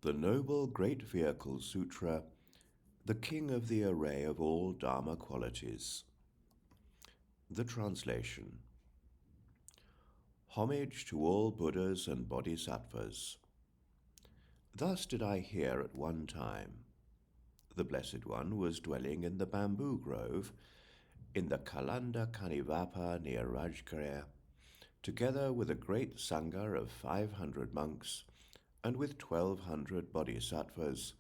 The Noble Great Vehicle Sūtra, the king of the array of all Dharma qualities. The translation. Homage to all Buddhas and bodhisattvas. Thus did I hear at one time. The Blessed One was dwelling in the bamboo grove in the Kalanda Kanivapa near Rājagṛha, together with a great sangha of 500 monks and with 1,200 bodhisattvas,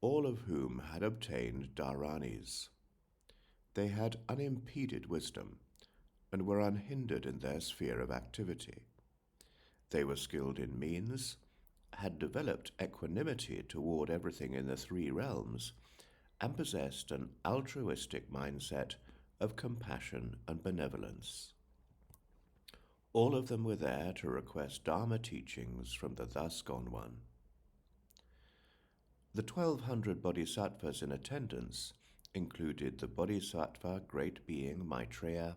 all of whom had obtained dhāraṇīs. They had unimpeded wisdom and were unhindered in their sphere of activity. They were skilled in means, had developed equanimity toward everything in the three realms, and possessed an altruistic mindset of compassion and benevolence. All of them were there to request Dharma teachings from the Thus Gone One. The 1,200 bodhisattvas in attendance included the Bodhisattva Great Being Maitreya,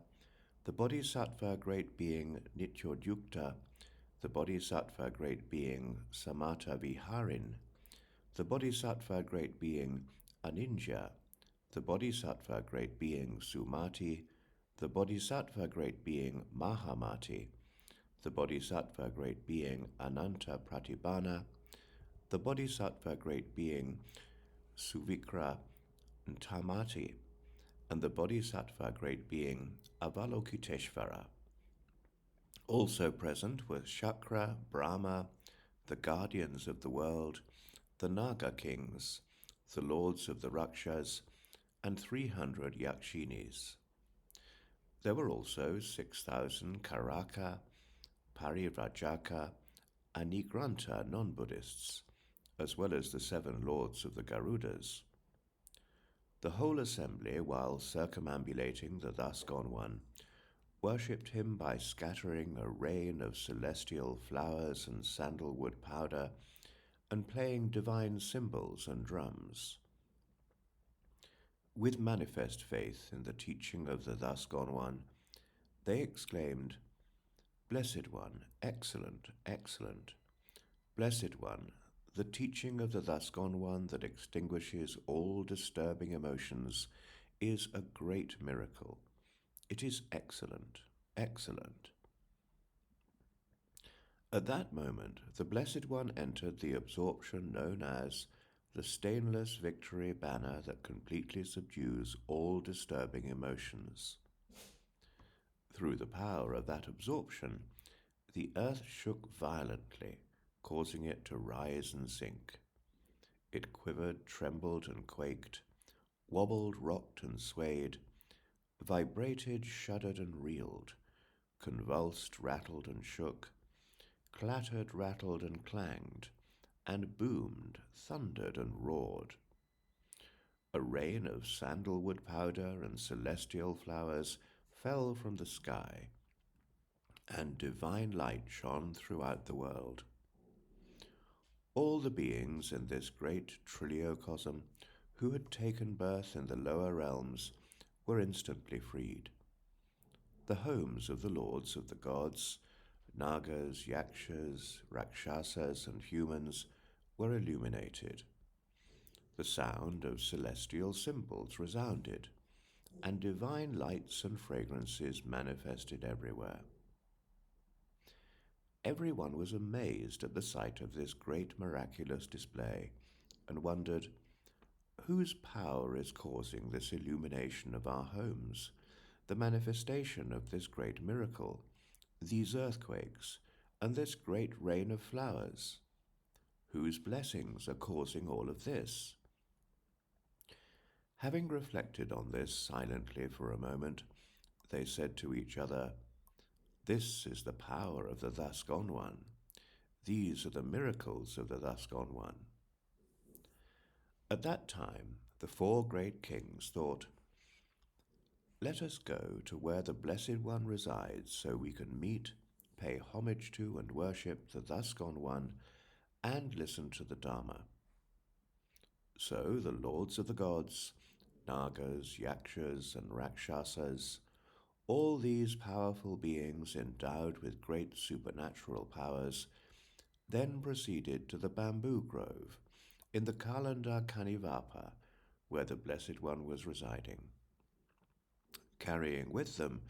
the Bodhisattva Great Being Nityodukta, the Bodhisattva Great Being Samatha Viharin, the Bodhisattva Great Being Aninja, the Bodhisattva Great Being Sumati, the Bodhisattva Great Being Mahamati, the Bodhisattva Great Being Ananta Pratibhana, the Bodhisattva Great Being Suvikra Tamati, and the Bodhisattva Great Being Avalokiteśvara. Also present were Chakra, Brahma, the guardians of the world, the Naga kings, the lords of the Rakshas, and 300 Yakshinis. There were also 6,000 Karaka, Parivrajaka, and Nigranta non-Buddhists, as well as the 7 lords of the Garudas. The whole assembly, while circumambulating the Thus Gone One, worshipped him by scattering a rain of celestial flowers and sandalwood powder, and playing divine cymbals and drums. With manifest faith in the teaching of the Thus Gone One, they exclaimed, "Blessed One, excellent, excellent. Blessed One, the teaching of the Thus Gone One that extinguishes all disturbing emotions is a great miracle. It is excellent, excellent." At that moment, the Blessed One entered the absorption known as the stainless victory banner that completely subdues all disturbing emotions. Through the power of that absorption, the earth shook violently, causing it to rise and sink. It quivered, trembled, and quaked, wobbled, rocked, and swayed, vibrated, shuddered, and reeled, convulsed, rattled, and shook, clattered, rattled, and clanged, and boomed, thundered, and roared. A rain of sandalwood powder and celestial flowers fell from the sky, and divine light shone throughout the world. All the beings in this great trilliocosm who had taken birth in the lower realms were instantly freed. The homes of the lords of the gods, Nagas, Yakshas, Rakshasas, and humans were illuminated. The sound of celestial cymbals resounded, and divine lights and fragrances manifested everywhere. Everyone was amazed at the sight of this great miraculous display, and wondered, whose power is causing this illumination of our homes, the manifestation of this great miracle, these earthquakes, and this great rain of flowers? Whose blessings are causing all of this? Having reflected on this silently for a moment, they said to each other, "This is the power of the Thus Gone One. These are the miracles of the Thus Gone One." At that time, the 4 great kings thought, "Let us go to where the Blessed One resides so we can meet, pay homage to, and worship the Thus Gone One, and listen to the Dharma." So the lords of the gods, Nagas, Yakshas, and Rakshasas, all these powerful beings endowed with great supernatural powers, then proceeded to the bamboo grove in the Kalanda Kanivapa, where the Blessed One was residing, carrying with them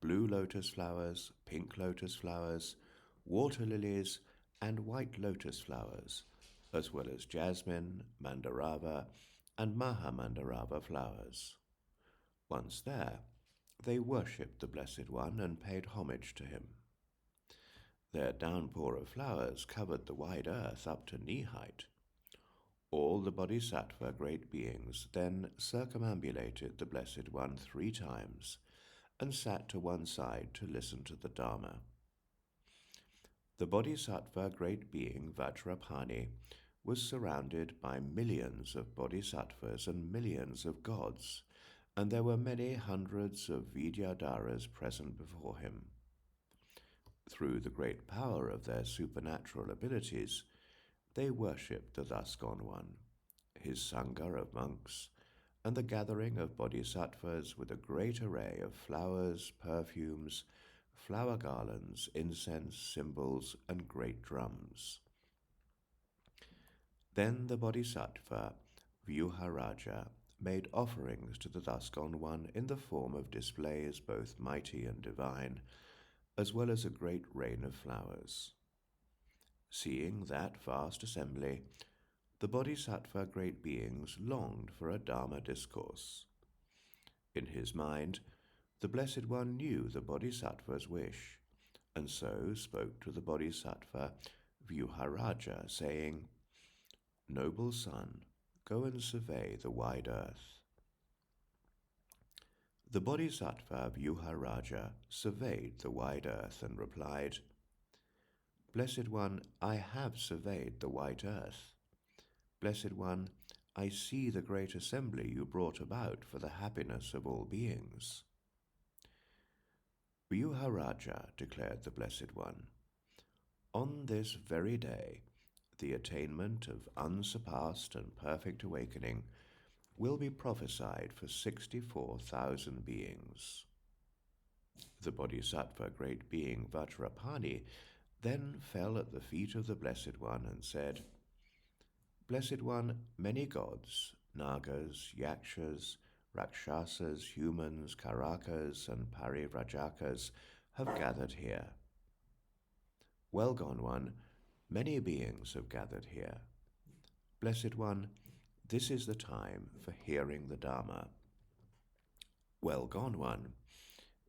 blue lotus flowers, pink lotus flowers, water lilies, and white lotus flowers, as well as jasmine, mandarava, and Mahamandarava flowers. Once there, they worshipped the Blessed One and paid homage to him. Their downpour of flowers covered the wide earth up to knee-height. All the bodhisattva great beings then circumambulated the Blessed One 3 times and sat to one side to listen to the Dharma. The bodhisattva great being Vajrapāṇi was surrounded by millions of bodhisattvas and millions of gods, and there were many hundreds of Vidyadharas present before him. Through the great power of their supernatural abilities, they worshipped the thus gone one, his sangha of monks, and the gathering of bodhisattvas with a great array of flowers, perfumes, flower garlands, incense, cymbals, and great drums. Then the bodhisattva Vyuharaja made offerings to the thus gone one in the form of displays both mighty and divine, as well as a great rain of flowers. Seeing that vast assembly, the bodhisattva great beings longed for a Dharma discourse. In his mind, the Blessed One knew the bodhisattva's wish, and so spoke to the bodhisattva Vyuharaja, saying, "Noble son, go and survey the wide earth." The bodhisattva Vyuharaja surveyed the wide earth and replied, "Blessed One, I have surveyed the white earth. Blessed One, I see the great assembly you brought about for the happiness of all beings." Vyuharaja, declared the Blessed One, "On this very day, the attainment of unsurpassed and perfect awakening will be prophesied for 64,000 beings." The bodhisattva great being Vajrapāṇi then fell at the feet of the Blessed One and said, "Blessed One, many gods, nagas, yakshas, rakshasas, humans, karakas, and parivrajakas have gathered here. Well gone one, many beings have gathered here. Blessed One, this is the time for hearing the Dharma. Well gone one,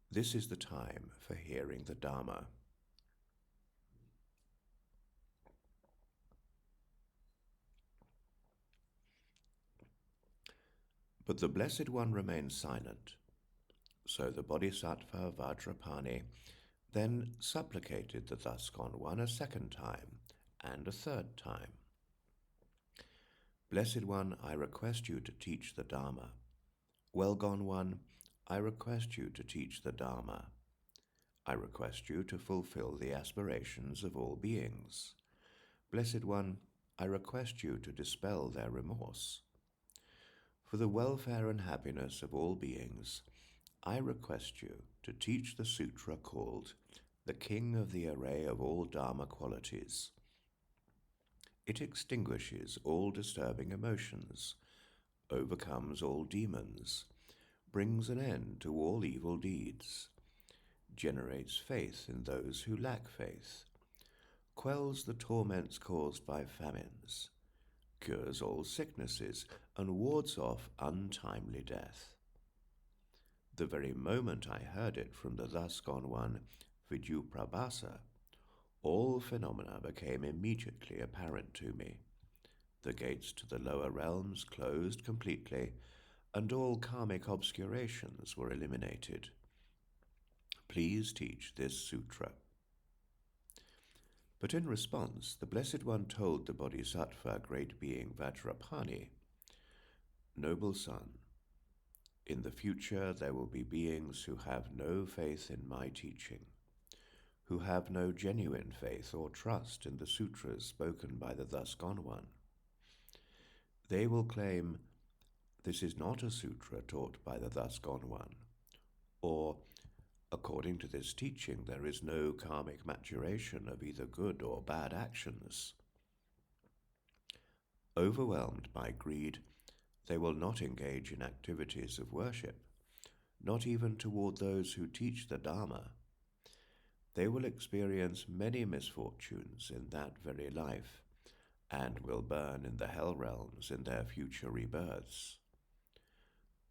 this is the time for hearing the Dharma." But the Blessed One remained silent. So the bodhisattva Vajrapāṇi then supplicated the thus gone one a second time and a third time. "Blessed One, I request you to teach the Dharma. Well gone one, I request you to teach the Dharma. I request you to fulfill the aspirations of all beings. Blessed One, I request you to dispel their remorse. For the welfare and happiness of all beings, I request you to teach the sūtra called the King of the Array of All Dharma Qualities. It extinguishes all disturbing emotions, overcomes all demons, brings an end to all evil deeds, generates faith in those who lack faith, quells the torments caused by famines, cures all sicknesses, and wards off untimely death." The very moment I heard it from the thus gone one, Vidyuprabhasa, all phenomena became immediately apparent to me. The gates to the lower realms closed completely, and all karmic obscurations were eliminated. Please teach this sutra. But in response, the Blessed One told the Bodhisattva great being Vajrapāṇi, "Noble son, in the future there will be beings who have no faith in my teaching, who have no genuine faith or trust in the sutras spoken by the thus gone one. They will claim, 'This is not a sutra taught by the thus gone one,' or According to this teaching, there is no karmic maturation of either good or bad actions. Overwhelmed by greed, they will not engage in activities of worship, not even toward those who teach the Dharma. They will experience many misfortunes in that very life, and will burn in the hell realms in their future rebirths.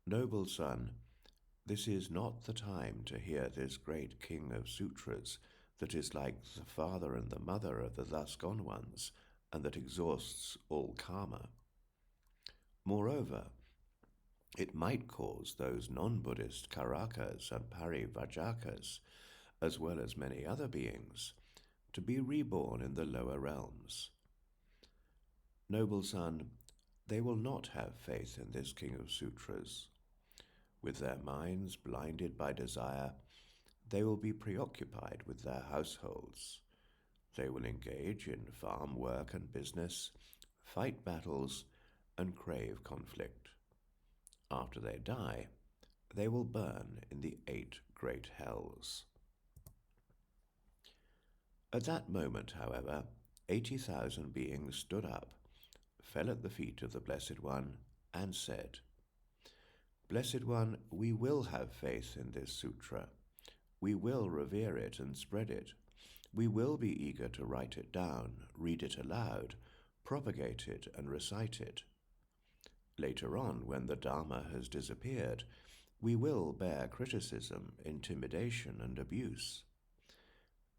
Noble son, this is not the time to hear this great king of sutras that is like the father and the mother of the thus gone ones, and that exhausts all karma. Moreover, it might cause those non-Buddhist karakas and parivrajakas, as well as many other beings, to be reborn in the lower realms. Noble son, they will not have faith in this king of sutras. With their minds blinded by desire, they will be preoccupied with their households. They will engage in farm work and business, fight battles, and crave conflict. After they die, they will burn in the 8 great hells. At that moment, however, 80,000 beings stood up, fell at the feet of the Blessed One, and said, "Blessed One, we will have faith in this sutra. We will revere it and spread it. We will be eager to write it down, read it aloud, propagate it, and recite it. Later on, when the Dharma has disappeared, we will bear criticism, intimidation, and abuse.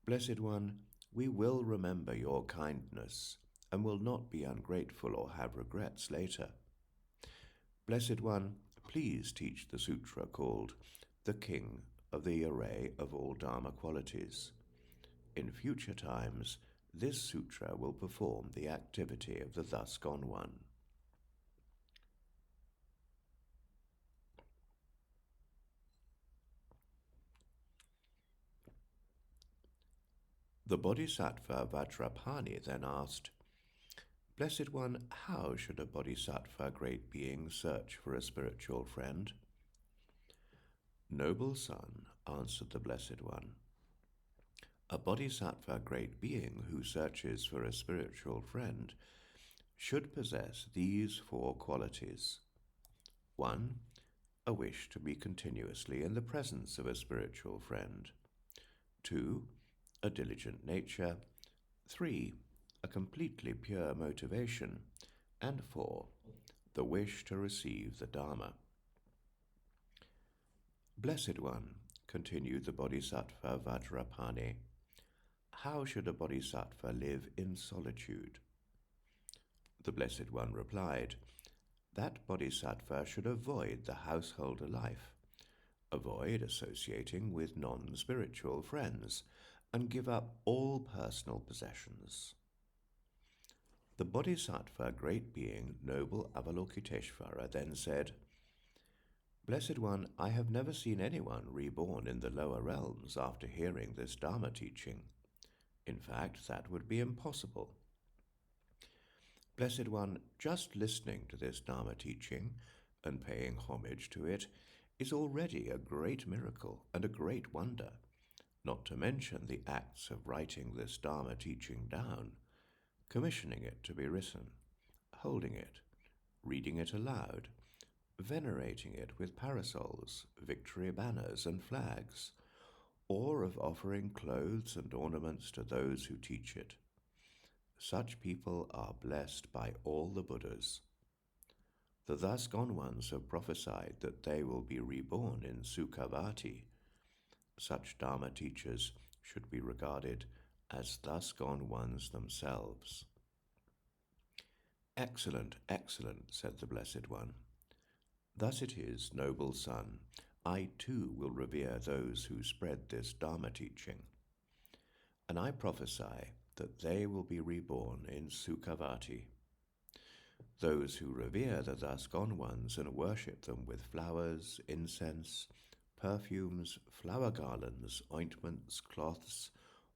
Blessed One, we will remember your kindness and will not be ungrateful or have regrets later. Blessed One, please teach the sutra called the King of the Array of All Dharma Qualities. In future times, this sutra will perform the activity of the thus gone one." The Bodhisattva Vajrapāṇi then asked, "Blessed One, how should a bodhisattva great being search for a spiritual friend?" "Noble son," answered the Blessed One, "a bodhisattva great being who searches for a spiritual friend should possess these 4 qualities. 1. A wish to be continuously in the presence of a spiritual friend. 2. A diligent nature. 3. A completely pure motivation. And 4. The wish to receive the Dharma." "Blessed One," continued the Bodhisattva Vajrapāṇi, "how should a bodhisattva live in solitude?" The Blessed One replied, "That bodhisattva should avoid the householder life, avoid associating with non-spiritual friends, and give up all personal possessions." The bodhisattva great being, noble Avalokiteśvara, then said, "Blessed One, I have never seen anyone reborn in the lower realms after hearing this Dharma teaching. In fact, that would be impossible. Blessed One, just listening to this Dharma teaching and paying homage to it is already a great miracle and a great wonder, not to mention the acts of writing this Dharma teaching down, commissioning it to be written, holding it, reading it aloud, venerating it with parasols, victory banners, and flags, or of offering clothes and ornaments to those who teach it. Such people are blessed by all the Buddhas. The thus gone ones have prophesied that they will be reborn in Sukhavati. Such Dharma teachers should be regarded as thus gone ones themselves." "Excellent, excellent," said the Blessed One. "Thus it is, noble son, I too will revere those who spread this Dharma teaching. And I prophesy that they will be reborn in Sukhavati. Those who revere the thus gone ones and worship them with flowers, incense, perfumes, flower garlands, ointments, cloths,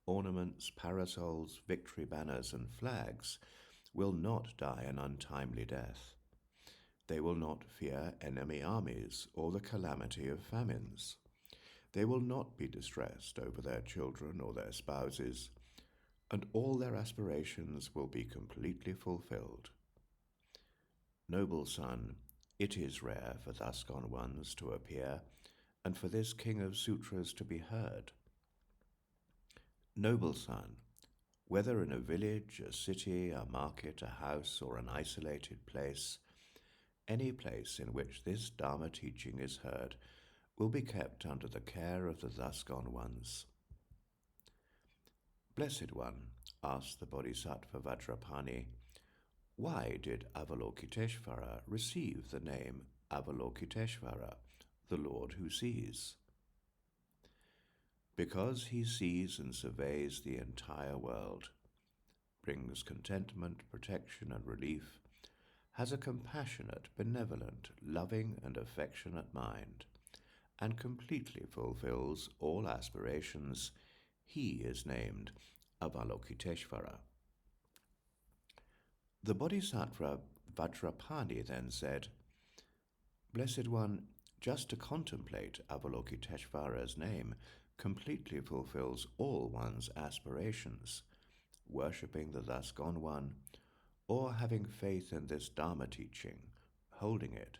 ornaments, parasols, victory banners, and flags will not die an untimely death. They will not fear enemy armies or the calamity of famines. They will not be distressed over their children or their spouses, and all their aspirations will be completely fulfilled. Noble son, it is rare for thus gone ones to appear, and for this king of sutras to be heard. Noble son, whether in a village, a city, a market, a house, or an isolated place, any place in which this Dharma teaching is heard will be kept under the care of the thus gone ones. Blessed one, asked the bodhisattva Vajrapāṇi, why did Avalokiteśvara receive the name Avalokiteśvara, the Lord who sees? Because he sees and surveys the entire world, brings contentment, protection, and relief, has a compassionate, benevolent, loving, and affectionate mind, and completely fulfills all aspirations, he is named Avalokiteśvara. The bodhisattva Vajrapāṇi then said, Blessed one, just to contemplate Avalokiteśvara's name completely fulfills all one's aspirations, worshipping the thus gone one, or having faith in this Dharma teaching, holding it,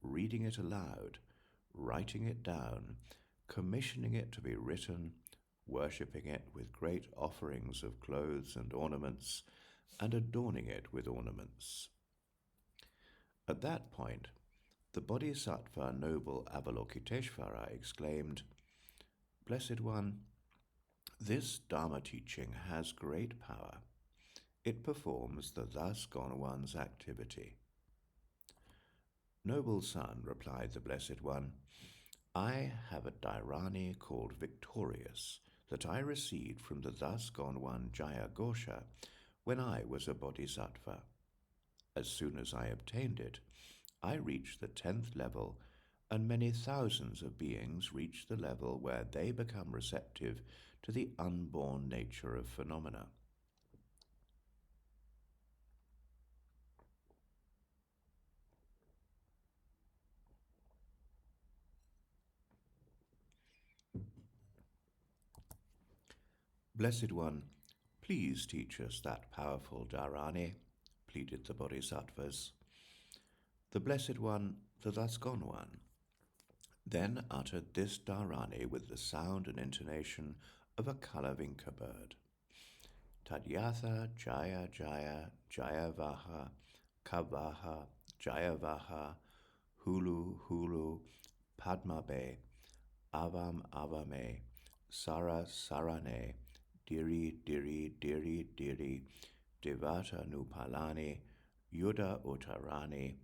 reading it aloud, writing it down, commissioning it to be written, worshipping it with great offerings of clothes and ornaments, and adorning it with ornaments. At that point, the bodhisattva noble Avalokiteśvara exclaimed, Blessed one, this Dharma teaching has great power. It performs the thus gone one's activity. Noble son, replied the Blessed One, I have a dhāraṇī called Victorious that I received from the thus gone one Rājagṛha when I was a bodhisattva. As soon as I obtained it, I reached the 10th level, and many thousands of beings reach the level where they become receptive to the unborn nature of phenomena. Blessed one, please teach us that powerful dhāraṇī, pleaded the bodhisattvas. The Blessed One, the thus gone one, then uttered this dhāraṇī with the sound and intonation of a Kalavinka bird. Tadyatha Jaya Jaya Jaya Vaha Kavaha Jaya Vaha Hulu Hulu Padmabe Avam Avame Sara Sarane Diri Diri Diri Diri Devata Nupalani Yuddha Uttarani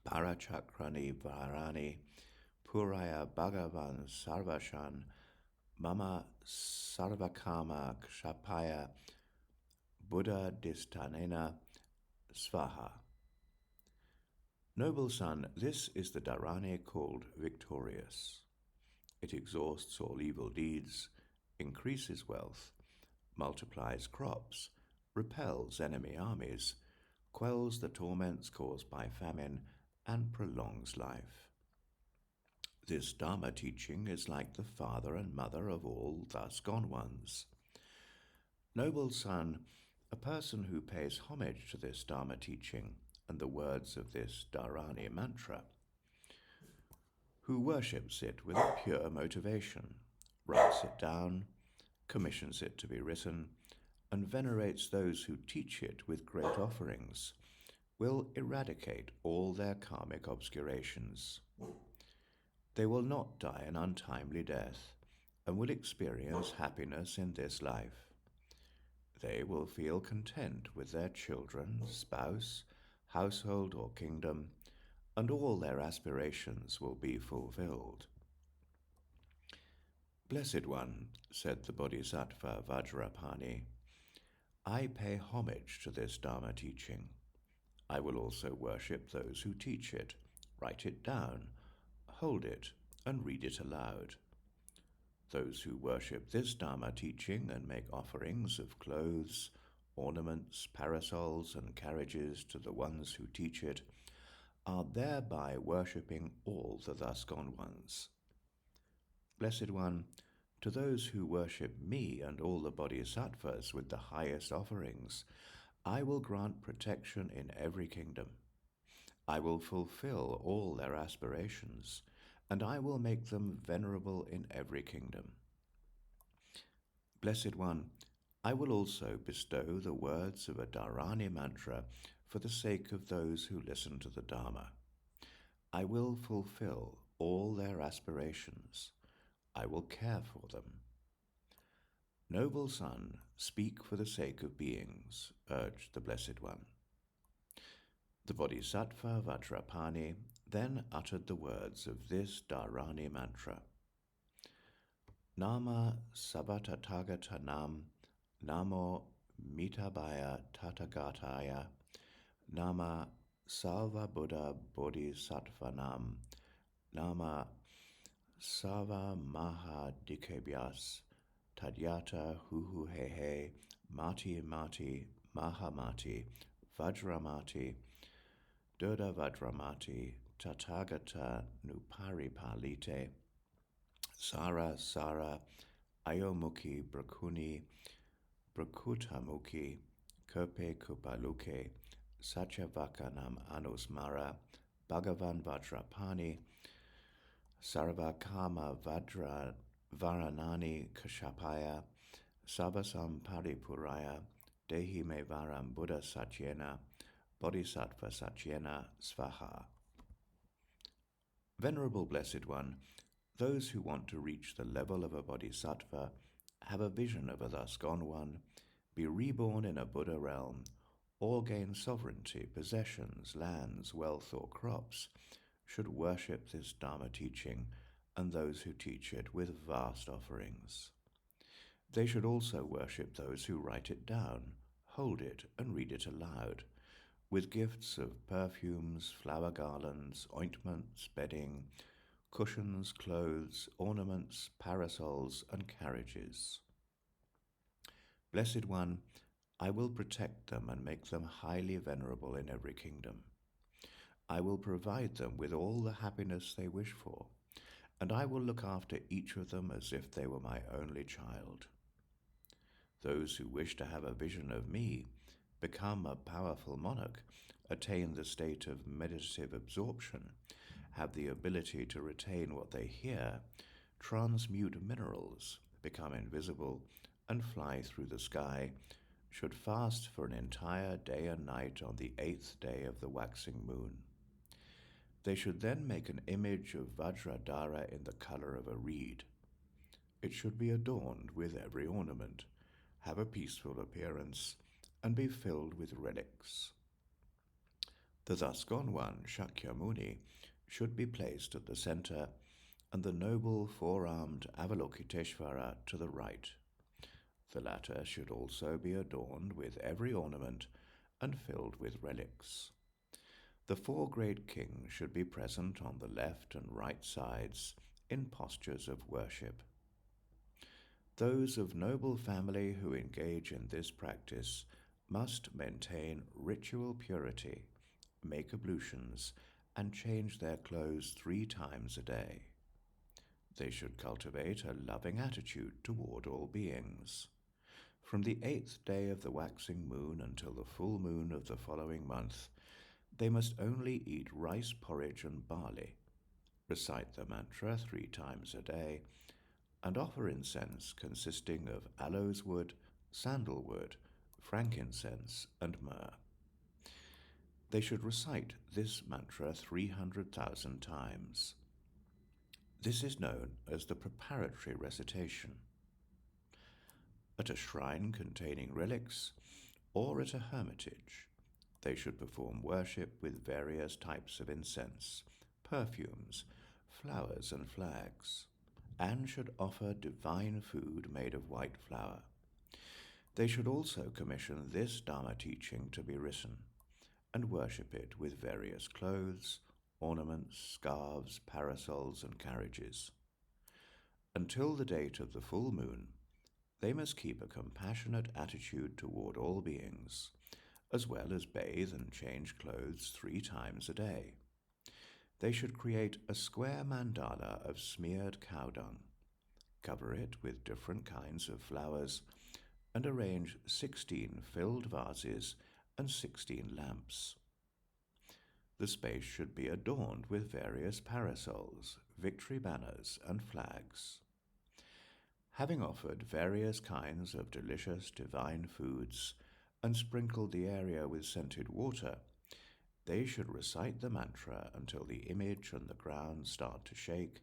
Parachakrani Varani Puraya Bhagavan Sarvashan Mama Sarvakama Kshapaya Buddha Distanena Svaha. Noble son, this is the dhāraṇī called Victorious. It exhausts all evil deeds, increases wealth, multiplies crops, repels enemy armies, quells the torments caused by famine, and prolongs life. This Dharma teaching is like the father and mother of all thus gone ones. Noble son, a person who pays homage to this Dharma teaching and the words of this dhāraṇī mantra, who worships it with a pure motivation, writes it down, commissions it to be written, and venerates those who teach it with great offerings, will eradicate all their karmic obscurations. They will not die an untimely death, and will experience happiness in this life. They will feel content with their children, spouse, household, or kingdom, and all their aspirations will be fulfilled. Blessed one, said the bodhisattva Vajrapāṇi, I pay homage to this Dharma teaching. I will also worship those who teach it, write it down, hold it, and read it aloud. Those who worship this Dharma teaching and make offerings of clothes, ornaments, parasols, and carriages to the ones who teach it are thereby worshipping all the thus gone ones. Blessed One, to those who worship me and all the bodhisattvas with the highest offerings, I will grant protection in every kingdom. I will fulfill all their aspirations, and I will make them venerable in every kingdom. Blessed One, I will also bestow the words of a dhāraṇī mantra for the sake of those who listen to the Dharma. I will fulfill all their aspirations. I will care for them. Noble Son, speak for the sake of beings, urged the Blessed One. The Bodhisattva Vajrapāṇi then uttered the words of this dhāraṇī mantra. Nama Sabbatathagata Nam, Namo Mitabhaya Tathagataya, Nama Salva Buddha Bodhisattvanam, Nama Sava Maha Dikebhyas, Tadyata Huhuhehe, Mati Mati, Mahamati, Vajramati, Doda Vajramati, Tathagata Nuparipalite, Sara Ayomukhi Brakuni, Brakutamuki, Kope Kupaluke, Satyavakanam Anusmara, Bhagavan Vajrapāṇi, Sarvakama Varanani Kashapaya, Savasam Paripuraya, Dehi Me Varam Buddha Satyena, Bodhisattva Satyena Svaha. Venerable Blessed One, those who want to reach the level of a bodhisattva, have a vision of a thus gone one, be reborn in a Buddha realm, or gain sovereignty, possessions, lands, wealth, or crops, should worship this Dharma teaching and those who teach it with vast offerings. They should also worship those who write it down, hold it, and read it aloud, with gifts of perfumes, flower garlands, ointments, bedding, cushions, clothes, ornaments, parasols, and carriages. Blessed One, I will protect them and make them highly venerable in every kingdom. I will provide them with all the happiness they wish for, and I will look after each of them as if they were my only child. Those who wish to have a vision of me, become a powerful monarch, attain the state of meditative absorption, have the ability to retain what they hear, transmute minerals, become invisible, and fly through the sky, should fast for an entire day and night on the 8th day of the waxing moon. They should then make an image of Vajradhara in the color of a reed. It should be adorned with every ornament, have a peaceful appearance, and be filled with relics. The thus gone one, Shakyamuni, should be placed at the center, and the noble four-armed Avalokiteśvara to the right. The latter should also be adorned with every ornament and filled with relics. The four great kings should be present on the left and right sides in postures of worship. Those of noble family who engage in this practice must maintain ritual purity, make ablutions, and change their clothes 3 times a day. They should cultivate a loving attitude toward all beings. From the 8th day of the waxing moon until the full moon of the following month, they must only eat rice porridge and barley, recite the mantra 3 times a day, and offer incense consisting of aloes wood, sandalwood, frankincense, and myrrh. They should recite this mantra 300,000 times. This is known as the preparatory recitation. At a shrine containing relics, or at a hermitage, they should perform worship with various types of incense, perfumes, flowers, and flags, and should offer divine food made of white flour. They should also commission this Dharma teaching to be written, and worship it with various clothes, ornaments, scarves, parasols, and carriages. Until the date of the full moon, they must keep a compassionate attitude toward all beings, as well as bathe and change clothes 3 times a day. They should create a square mandala of smeared cow dung, Cover it with different kinds of flowers, and arrange 16 filled vases and 16 lamps. The space should be adorned with various parasols, victory banners, and flags. Having offered various kinds of delicious divine foods and sprinkled the area with scented water, they should recite the mantra until the image and the ground start to shake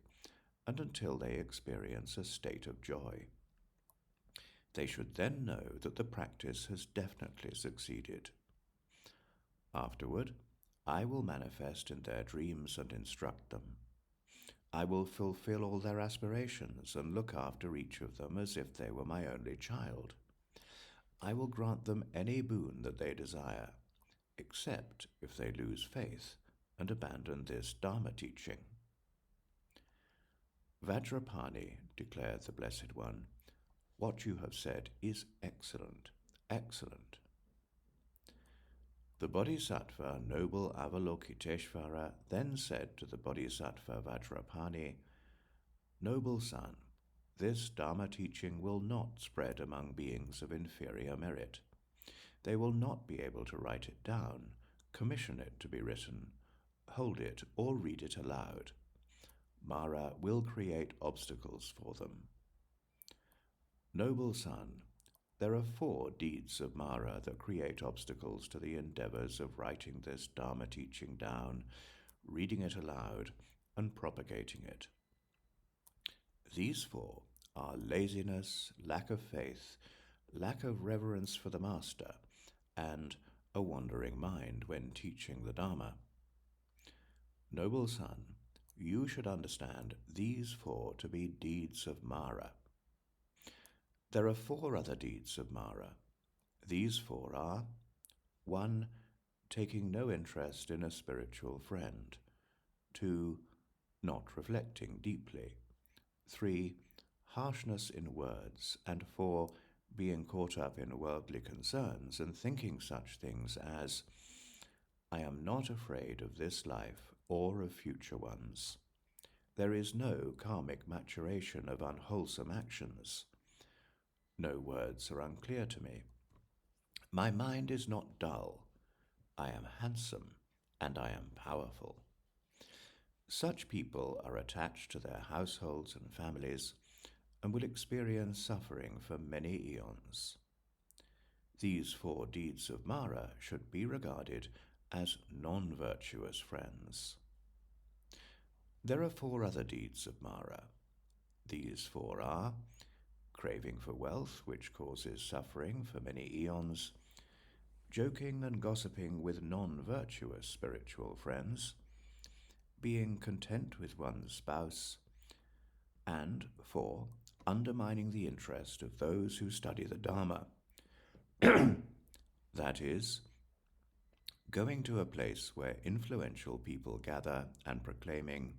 and until they experience a state of joy. They should then know that the practice has definitely succeeded. Afterward, I will manifest in their dreams and instruct them. I will fulfill all their aspirations and look after each of them as if they were my only child. I will grant them any boon that they desire, except if they lose faith and abandon this Dharma teaching. Vajrapāṇi, declared the Blessed One, what you have said is excellent, excellent. The bodhisattva, noble Avalokiteśvara, then said to the bodhisattva Vajrapāṇi, Noble son, this Dharma teaching will not spread among beings of inferior merit. They will not be able to write it down, commission it to be written, hold it, or read it aloud. Māra will create obstacles for them. Noble son, there are 4 deeds of Māra that create obstacles to the endeavors of writing this Dharma teaching down, reading it aloud, and propagating it. These 4 are laziness, lack of faith, lack of reverence for the Master, and a wandering mind when teaching the Dharma. Noble son, you should understand these 4 to be deeds of Māra. There are 4 other deeds of Māra. These 4 are 1. Taking no interest in a spiritual friend. 2. Not reflecting deeply. 3. Harshness in words. And 4. Being caught up in worldly concerns and thinking such things as, I am not afraid of this life or of future ones. There is no karmic maturation of unwholesome actions. No words are unclear to me. My mind is not dull. I am handsome, and I am powerful. Such people are attached to their households and families, and will experience suffering for many eons. These 4 deeds of Māra should be regarded as non-virtuous friends. There are 4 other deeds of Māra. These 4 are craving for wealth, which causes suffering for many eons, joking and gossiping with non-virtuous spiritual friends, being content with one's spouse, and 4, undermining the interest of those who study the Dharma. That is, going to a place where influential people gather and proclaiming,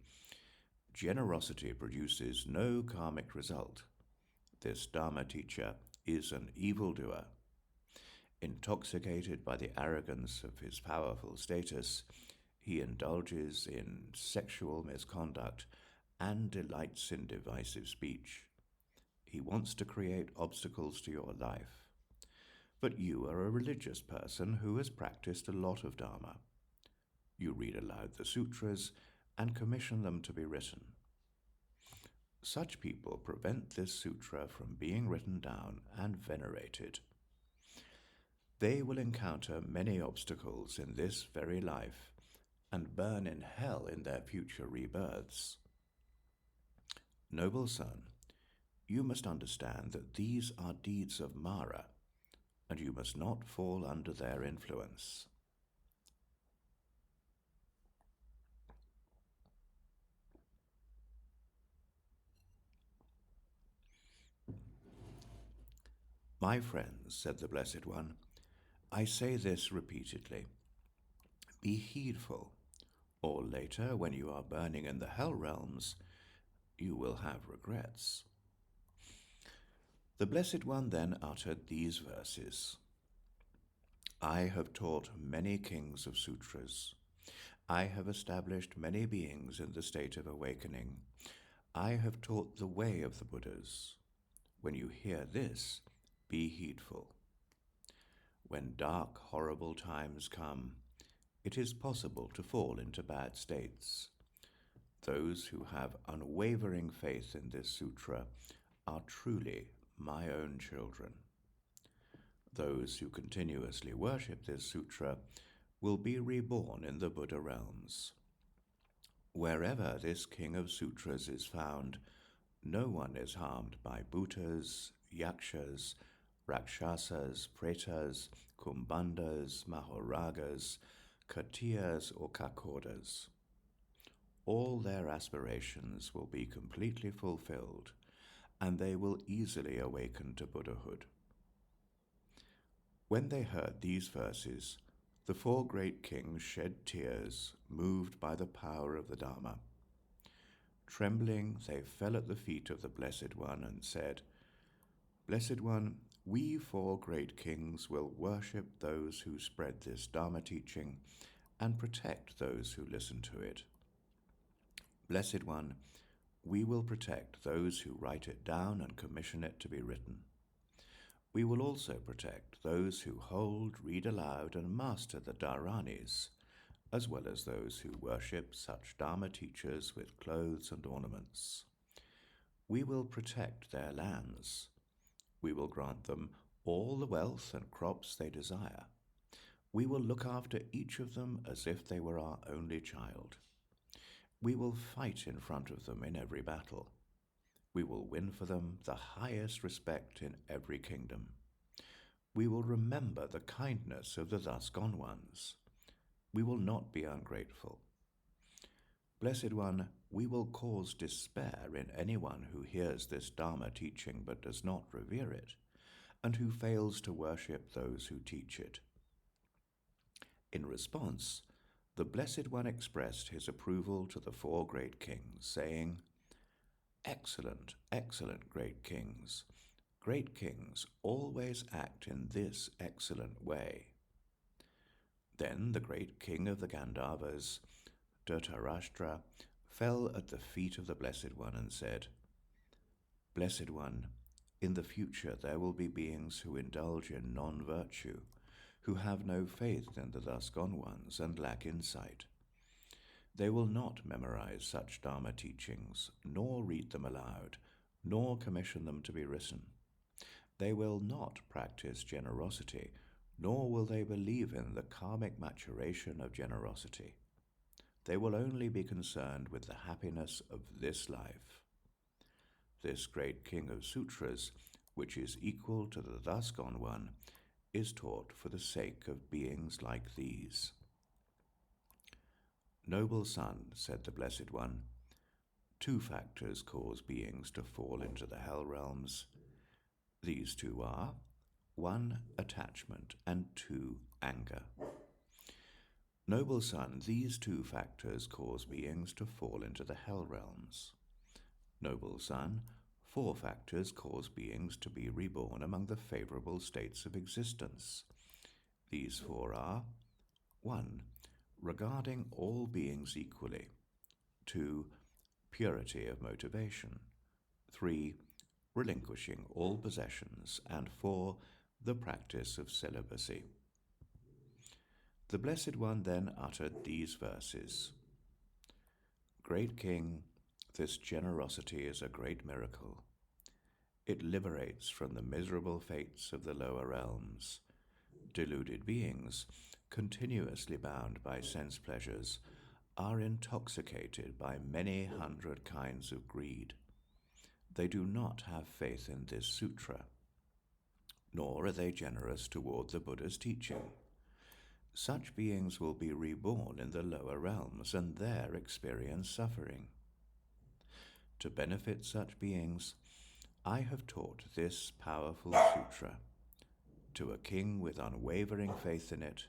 generosity produces no karmic result. This Dharma teacher is an evildoer. Intoxicated by the arrogance of his powerful status, he indulges in sexual misconduct and delights in divisive speech. He wants to create obstacles to your life. But you are a religious person who has practiced a lot of Dharma. You read aloud the sutras and commission them to be written. Such people prevent this sutra from being written down and venerated. They will encounter many obstacles in this very life and burn in hell in their future rebirths. Noble son, you must understand that these are deeds of Māra, and you must not fall under their influence. My friends, said the Blessed One, I say this repeatedly. Be heedful, or later, when you are burning in the hell realms, you will have regrets. The Blessed One then uttered these verses. I have taught many kings of sutras. I have established many beings in the state of awakening. I have taught the way of the Buddhas. When you hear this, be heedful. When dark, horrible times come, it is possible to fall into bad states. Those who have unwavering faith in this sutra are truly my own children. Those who continuously worship this sutra will be reborn in the Buddha realms. Wherever this king of sutras is found, no one is harmed by bhutas, yakshas, rakshasas, pretas, kumbhandas, maharagas, katiyas or kakodas. All their aspirations will be completely fulfilled, and they will easily awaken to Buddhahood. When they heard these verses, the four great kings shed tears, moved by the power of the Dharma. Trembling, they fell at the feet of the Blessed One and said, "Blessed One, we four great kings will worship those who spread this Dharma teaching and protect those who listen to it. Blessed One, we will protect those who write it down and commission it to be written. We will also protect those who hold, read aloud, and master the dhāraṇīs, as well as those who worship such Dharma teachers with clothes and ornaments. We will protect their lands. We will grant them all the wealth and crops they desire. We will look after each of them as if they were our only child. We will fight in front of them in every battle. We will win for them the highest respect in every kingdom. We will remember the kindness of the thus gone ones. We will not be ungrateful. Blessed One, we will cause despair in anyone who hears this Dharma teaching but does not revere it, and who fails to worship those who teach it." In response, the Blessed One expressed his approval to the four great kings, saying, "Excellent, excellent great kings. Great kings always act in this excellent way." Then the great king of the Gandharvas, Dhritarashtra, fell at the feet of the Blessed One and said, "Blessed One, in the future there will be beings who indulge in non-virtue, who have no faith in the thus gone ones and lack insight. They will not memorize such Dharma teachings, nor read them aloud, nor commission them to be written. They will not practice generosity, nor will they believe in the karmic maturation of generosity. They will only be concerned with the happiness of this life. This great king of sutras, which is equal to the thus gone one, is taught for the sake of beings like these." "Noble son," said the Blessed One, "two factors cause beings to fall into the hell realms. These two are, 1, attachment, and 2, anger. Noble son, these two factors cause beings to fall into the hell realms. Noble son, 4 factors cause beings to be reborn among the favorable states of existence. These 4 are: 1, regarding all beings equally; 2, purity of motivation; 3, relinquishing all possessions; and 4, the practice of celibacy." The Blessed One then uttered these verses: "Great King, this generosity is a great miracle. It liberates from the miserable fates of the lower realms. Deluded beings, continuously bound by sense pleasures, are intoxicated by many hundred kinds of greed. They do not have faith in this sutra, nor are they generous toward the Buddha's teaching. Such beings will be reborn in the lower realms and there experience suffering. To benefit such beings, I have taught this powerful sutra. To a king with unwavering faith in it,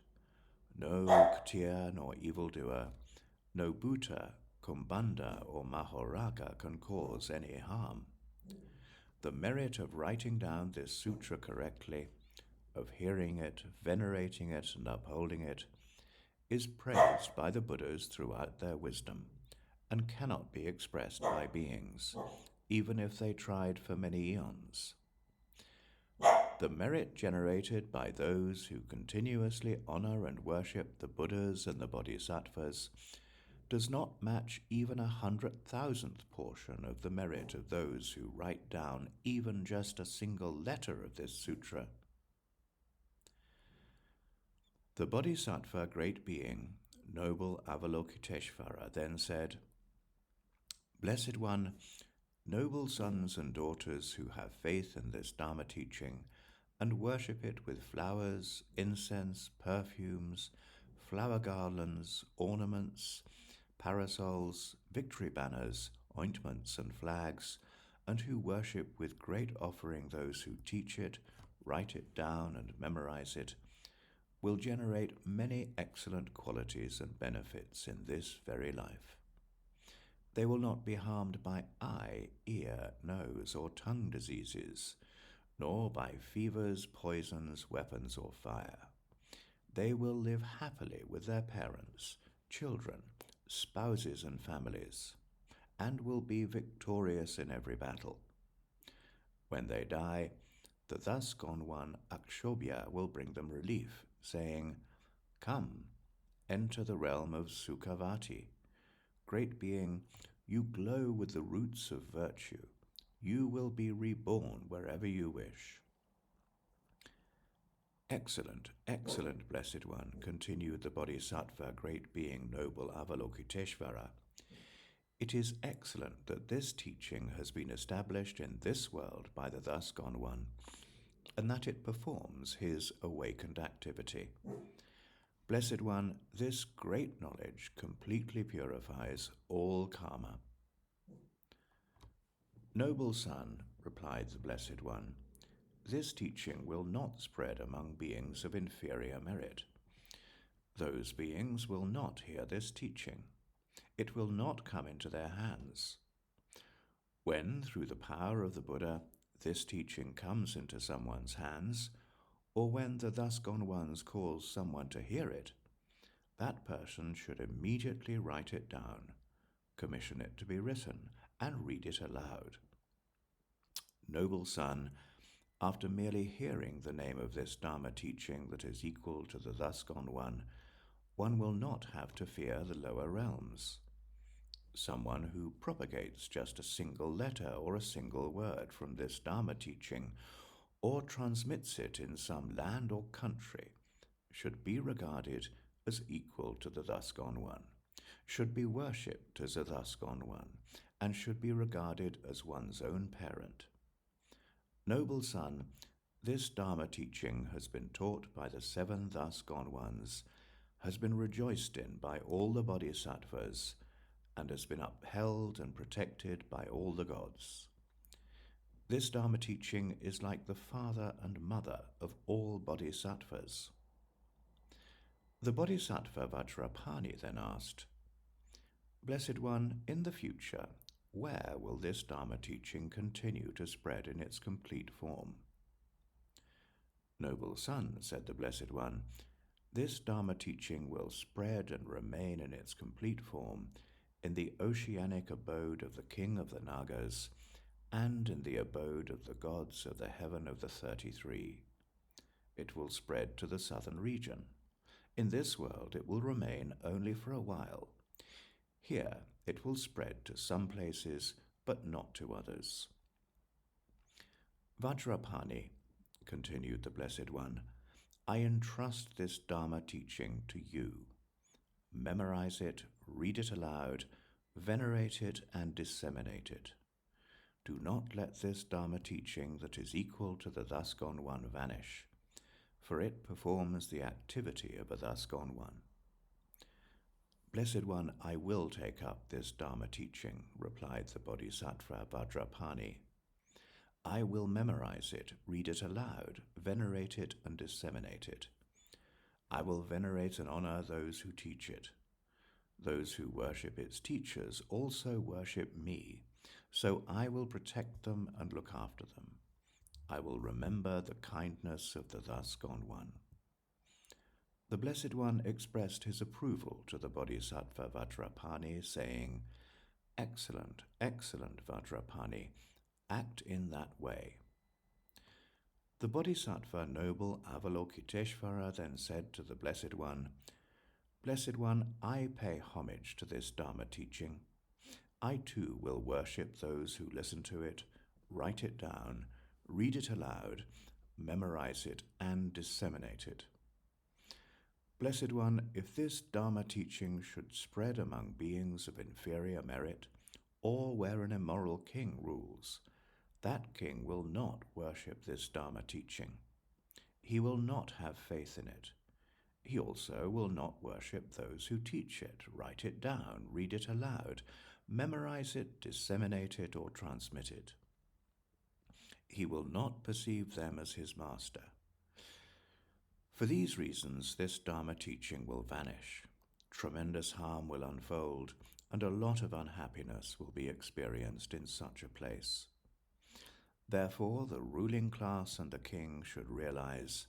no ktiya nor evildoer, no bhuta, kumbhanda, or maharaga can cause any harm. The merit of writing down this sutra correctly, of hearing it, venerating it, and upholding it, is praised by the Buddhas throughout their wisdom, and cannot be expressed by beings, even if they tried for many eons. The merit generated by those who continuously honor and worship the Buddhas and the bodhisattvas does not match even 100,000th portion of the merit of those who write down even just a single letter of this sutra. The Bodhisattva Great Being, Noble Avalokiteśvara, then said, "Blessed One, noble sons and daughters who have faith in this Dharma teaching and worship it with flowers, incense, perfumes, flower garlands, ornaments, parasols, victory banners, ointments and flags, and who worship with great offering those who teach it, write it down and memorize it, will generate many excellent qualities and benefits in this very life. They will not be harmed by eye, ear, nose, or tongue diseases, nor by fevers, poisons, weapons, or fire. They will live happily with their parents, children, spouses, and families, and will be victorious in every battle. When they die, the thus gone one, Akshobhya, will bring them relief, saying, 'Come, enter the realm of Sukhavati. Great Being, you glow with the roots of virtue. You will be reborn wherever you wish.'" "Excellent, excellent, Blessed One," continued the Bodhisattva Great Being, Noble Avalokiteśvara. "It is excellent that this teaching has been established in this world by the thus gone one, and that it performs his awakened activity. Blessed One, this great knowledge completely purifies all karma." "Noble son," replied the Blessed One, "this teaching will not spread among beings of inferior merit. Those beings will not hear this teaching. It will not come into their hands. When, through the power of the Buddha, this teaching comes into someone's hands, or when the thus gone ones cause someone to hear it, that person should immediately write it down, commission it to be written, and read it aloud. Noble son, after merely hearing the name of this Dharma teaching that is equal to the thus gone one will not have to fear the lower realms. Someone who propagates just a single letter or a single word from this Dharma teaching, or transmits it in some land or country, should be regarded as equal to the thus gone one, should be worshipped as a thus gone one, and should be regarded as one's own parent. Noble son, this Dharma teaching has been taught by the 7 thus gone ones, has been rejoiced in by all the bodhisattvas, and has been upheld and protected by all the gods. This Dharma teaching is like the father and mother of all bodhisattvas." The Bodhisattva Vajrapāṇi then asked, "Blessed One, in the future, where will this Dharma teaching continue to spread in its complete form?" "Noble son," said the Blessed One, "this Dharma teaching will spread and remain in its complete form in the oceanic abode of the King of the Nagas, and in the abode of the gods of the heaven of the 33. It will spread to the southern region. In this world it will remain only for a while. Here it will spread to some places, but not to others." "Vajrapāṇi," continued the Blessed One, "I entrust this Dharma teaching to you. Memorize it, read it aloud, venerate it, and disseminate it. Do not let this Dharma teaching that is equal to the thus gone one vanish, for it performs the activity of a thus gone one." "Blessed One, I will take up this Dharma teaching," replied the Bodhisattva Vajrapāṇi. "I will memorize it, read it aloud, venerate it, and disseminate it. I will venerate and honor those who teach it. Those who worship its teachers also worship me, so I will protect them and look after them. I will remember the kindness of the thus gone one." The Blessed One expressed his approval to the Bodhisattva Vajrapāṇi, saying, Excellent, excellent, Vajrapāṇi. Act in that way. The Bodhisattva noble Avalokiteśvara then said to the Blessed One, Blessed One, I pay homage to this Dharma teaching. I too will worship those who listen to it, write it down, read it aloud, memorize it, and disseminate it. Blessed One, if this Dharma teaching should spread among beings of inferior merit, or where an immoral king rules, that king will not worship this Dharma teaching. He will not have faith in it. He also will not worship those who teach it, write it down, read it aloud, memorize it, disseminate it, or transmit it. He will not perceive them as his master. For these reasons, this Dharma teaching will vanish. Tremendous harm will unfold, and a lot of unhappiness will be experienced in such a place. Therefore, the ruling class and the king should realize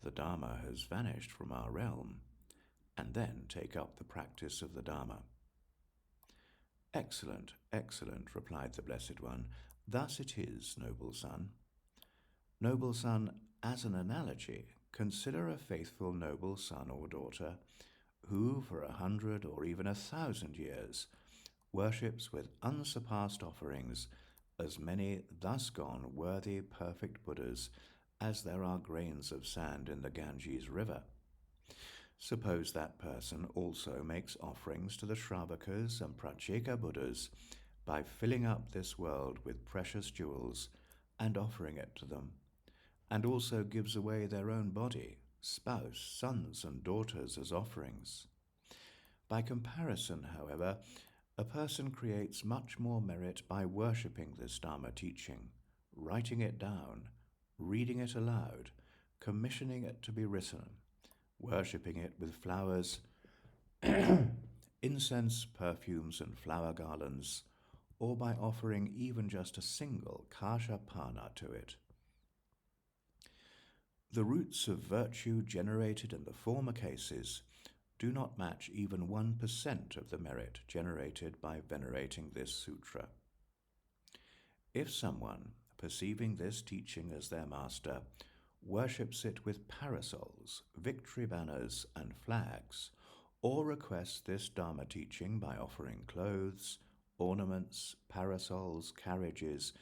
the Dharma has vanished from our realm, and then take up the practice of the Dharma. Excellent, excellent, replied the Blessed One. Thus it is, noble son. Noble son, as an analogy, consider a faithful noble son or daughter who, for 100 or even 1,000 years, worships with unsurpassed offerings as many thus gone worthy perfect Buddhas as there are grains of sand in the Ganges River. Suppose that person also makes offerings to the Shravakas and Pratyeka Buddhas by filling up this world with precious jewels and offering it to them, and also gives away their own body, spouse, sons, and daughters as offerings. By comparison, however, a person creates much more merit by worshipping this Dharma teaching, writing it down, reading it aloud, commissioning it to be written, worshipping it with flowers, incense, perfumes, and flower garlands, or by offering even just a single kasha pana to it. The roots of virtue generated in the former cases do not match even 1% of the merit generated by venerating this sutra. If someone, perceiving this teaching as their master, worships it with parasols, victory banners, and flags, or requests this Dharma teaching by offering clothes, ornaments, parasols, carriages,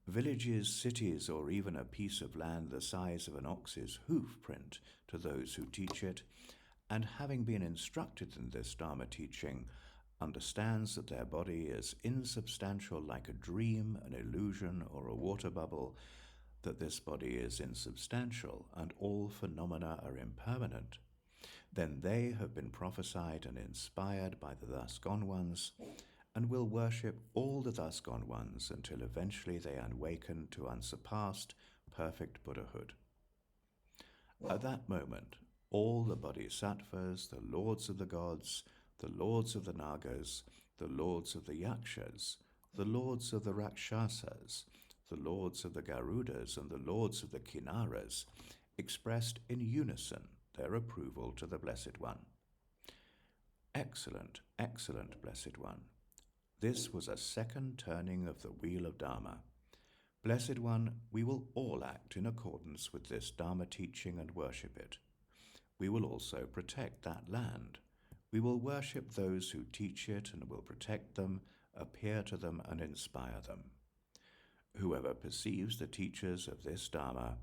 villages, cities, or even a piece of land the size of an ox's hoof print to those who teach it, and having been instructed in this Dharma teaching, understands that their body is insubstantial like a dream, an illusion, or a water bubble, that this body is insubstantial and all phenomena are impermanent, then they have been prophesied and inspired by the thus gone ones, and will worship all the thus gone ones until eventually they awaken to unsurpassed, perfect Buddhahood. At that moment, all the bodhisattvas, the lords of the gods, the lords of the nagas, the lords of the yakshas, the lords of the rakshasas, the lords of the garudas, and the lords of the kinnaras expressed in unison their approval to the Blessed One. Excellent, excellent, Blessed One. This was a second turning of the wheel of Dharma. Blessed One, we will all act in accordance with this Dharma teaching and worship it. We will also protect that land. We will worship those who teach it and will protect them, appear to them, and inspire them. Whoever perceives the teachers of this Dharma,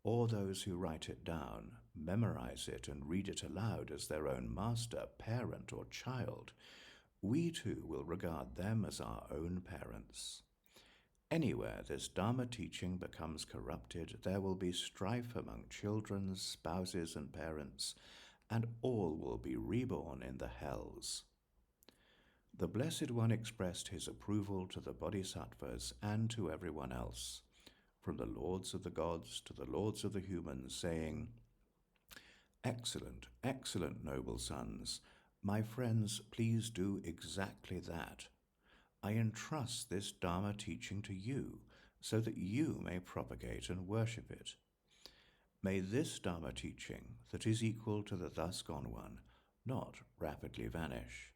or those who write it down, memorize it, and read it aloud as their own master, parent, or child, we too will regard them as our own parents. Anywhere this Dharma teaching becomes corrupted, there will be strife among children, spouses, and parents, and all will be reborn in the hells. The Blessed One expressed his approval to the bodhisattvas and to everyone else, from the lords of the gods to the lords of the humans, saying, Excellent, excellent, noble sons, my friends, please do exactly that. I entrust this Dharma teaching to you, so that you may propagate and worship it. May this Dharma teaching, that is equal to the thus gone one, not rapidly vanish.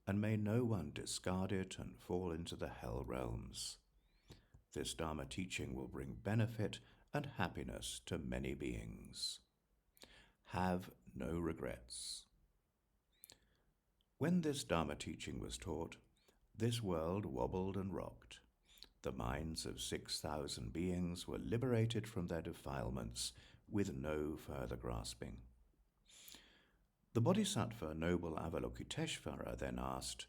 and may no one discard it and fall into the hell realms. This Dharma teaching will bring benefit and happiness to many beings. Have no regrets. When this Dharma teaching was taught, this world wobbled and rocked. The minds of 6,000 beings were liberated from their defilements with no further grasping. The Bodhisattva noble Avalokiteśvara then asked,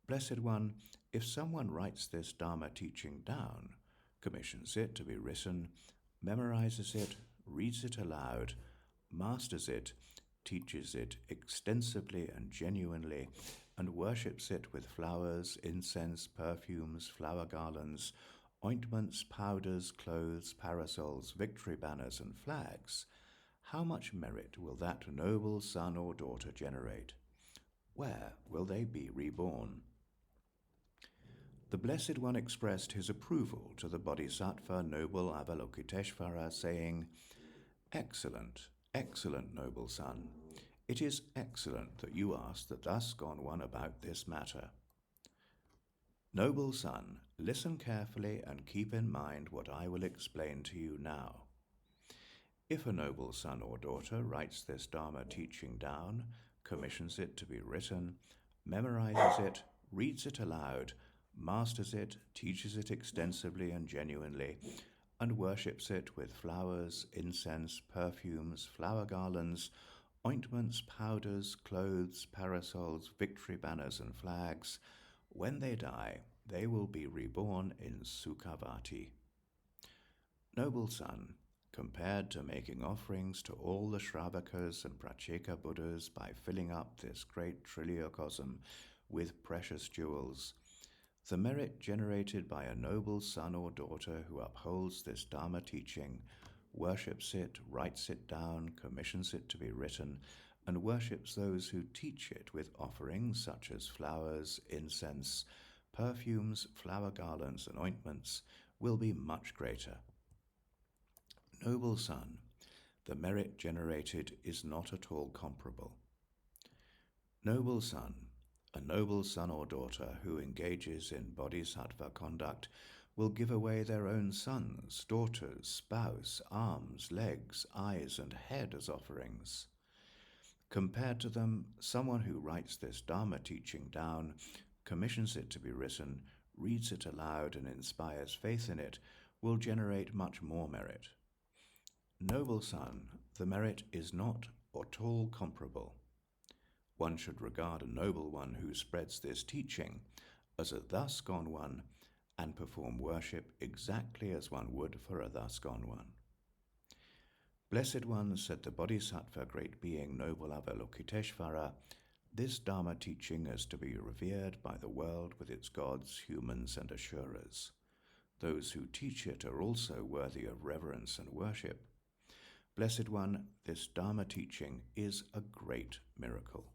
"Blessed One, if someone writes this Dharma teaching down, commissions it to be written, memorizes it, reads it aloud, masters it, teaches it extensively and genuinely, and worships it with flowers, incense, perfumes, flower garlands, ointments, powders, clothes, parasols, victory banners, and flags, how much merit will that noble son or daughter generate? Where will they be reborn?" The Blessed One expressed his approval to the Bodhisattva noble Avalokiteśvara, saying, "Excellent, excellent, noble son. It is excellent that you ask the thus gone one about this matter. Noble son, listen carefully and keep in mind what I will explain to you now. If a noble son or daughter writes this Dharma teaching down, commissions it to be written, memorizes it, reads it aloud, masters it, teaches it extensively and genuinely, and worships it with flowers, incense, perfumes, flower garlands, ointments, powders, clothes, parasols, victory banners, and flags, when they die, they will be reborn in Sukhavati. Noble son, compared to making offerings to all the Shravakas and Pracheka Buddhas by filling up this great trilliocosm with precious jewels, the merit generated by a noble son or daughter who upholds this Dharma teaching, worships it, writes it down, commissions it to be written, and worships those who teach it with offerings such as flowers, incense, perfumes, flower garlands, and ointments, will be much greater. Noble son, the merit generated is not at all comparable. Noble son, a noble son or daughter who engages in bodhisattva conduct will give away their own sons, daughters, spouse, arms, legs, eyes, and head as offerings. Compared to them, someone who writes this Dharma teaching down, commissions it to be written, reads it aloud, and inspires faith in it, will generate much more merit. Noble son, the merit is not at all comparable. One should regard a noble one who spreads this teaching as a thus gone one and perform worship exactly as one would for a thus gone one. Blessed One, said the Bodhisattva great being noble Avalokiteśvara, this Dharma teaching is to be revered by the world with its gods, humans, and assurers. Those who teach it are also worthy of reverence and worship. Blessed One, this Dharma teaching is a great miracle.